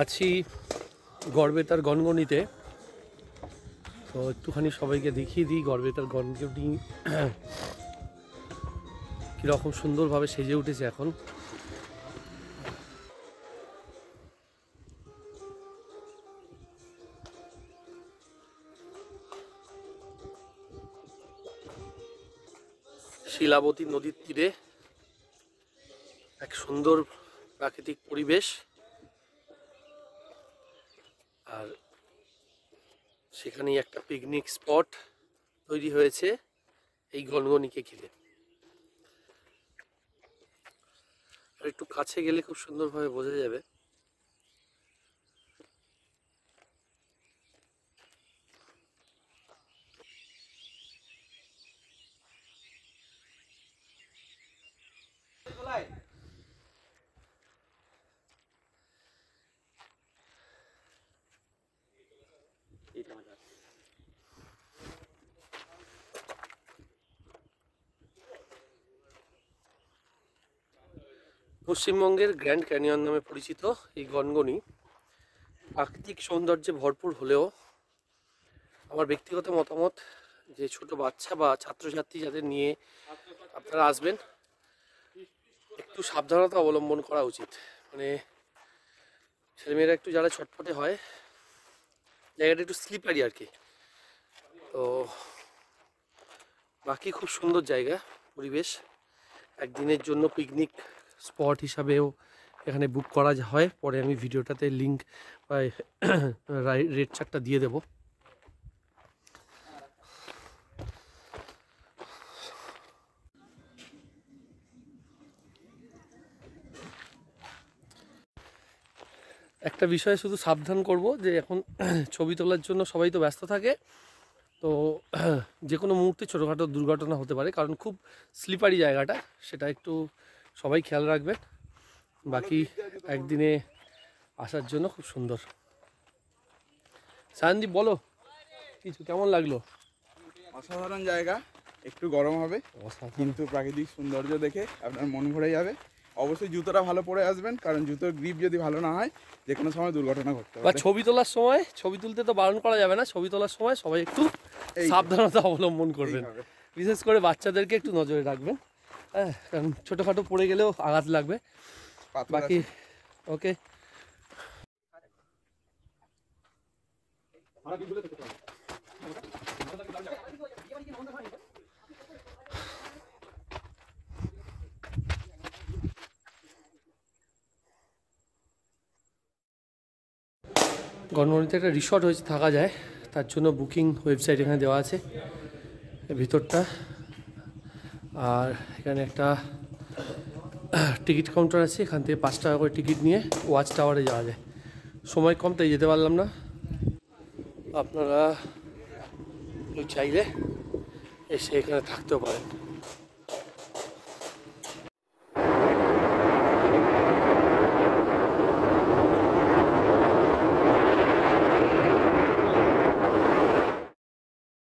আছি গড়বেতার গনগনিতে। তো একটুখানি সবাইকে দেখিয়ে দিই গড়বেতার গনগনি কীরকম সুন্দরভাবে সেজে উঠেছে এখন। শিলাবতী নদীর তীরে এক সুন্দর প্রাকৃতিক পরিবেশ, আর সেখানেই একটা পিকনিক স্পট তৈরি হয়েছে এই গনগনিকে ঘিরে। আর একটু কাছে গেলে খুব সুন্দরভাবে বোঝা যাবে। পশ্চিমবঙ্গের গ্র্যান্ড ক্যানিয়ন নামে পরিচিত এই গনগনি প্রাকৃতিক সৌন্দর্যে ভরপুর হলেও আমার ব্যক্তিগত মতামত যে ছোট বাচ্চা বা ছাত্রছাত্রী যাদের নিয়ে আপনারা আসবেন একটু সাবধানতা অবলম্বন করা উচিত। মানে ছেলেমেয়েরা একটু যারা ছটফটে হয়, জায়গাটা একটু স্লিপারি আর কি। তো বাকি খুব সুন্দর জায়গা, পরিবেশ। একদিনের জন্য পিকনিক স্পট হিসাবেও এখানে বুক করা হয়। পরে আমি ভিডিওটাতে লিঙ্ক বা রেট চার্টটা দিয়ে দেবো। একটা বিষয়ে শুধু সাবধান করব যে এখন ছবি তোলার জন্য সবাই তো ব্যস্ত থাকে, তো যে কোনো মুহূর্তে ছোটোখাটো দুর্ঘটনা হতে পারে, কারণ খুব স্লিপারি জায়গাটা, সেটা একটু সবাই খেয়াল রাখবেন। বাকি একদিনে আসার জন্য খুব সুন্দর। সায়নদীপ বলো কিছু, কেমন লাগলো? অসাধারণ জায়গা, একটু গরম হবে কিন্তু প্রাকৃতিক সৌন্দর্য দেখে আপনার মন ভরে যাবে। অবশ্যই জুতোটা ভালো পরে আসবেন, কারণ জুতোর গ্রিপ যদি ভালো না হয় যে কোনো সময় দুর্ঘটনা ঘটতে বা পারে। ছবি তোলার সময়, ছবি তুলতে তো বারণ করা যাবে না, ছবি তোলার সময় সবাই একটু সাবধানতা অবলম্বন করবেন। বিশেষ করে বাচ্চাদেরকে একটু নজরে রাখবেন, হ্যাঁ, কারণ ছোটোখাটো পড়ে গেলেও আঘাত লাগবে। বাকি ওকে। গনগনিতে একটা রিসর্ট হয়েছে, থাকা যায়, তার জন্য বুকিং ওয়েবসাইট এখানে দেওয়া আছে ভিতরটা। আর এখানে একটা টিকিট কাউন্টার আছে, এখান থেকে 5 টাকা করে টিকিট নিয়ে ওয়াচ টাওয়ারে যাওয়া যায়। সময় কম তাই যেতে পারলাম না। আপনারা চাইলে এসে এখানে থাকতেও পারেন।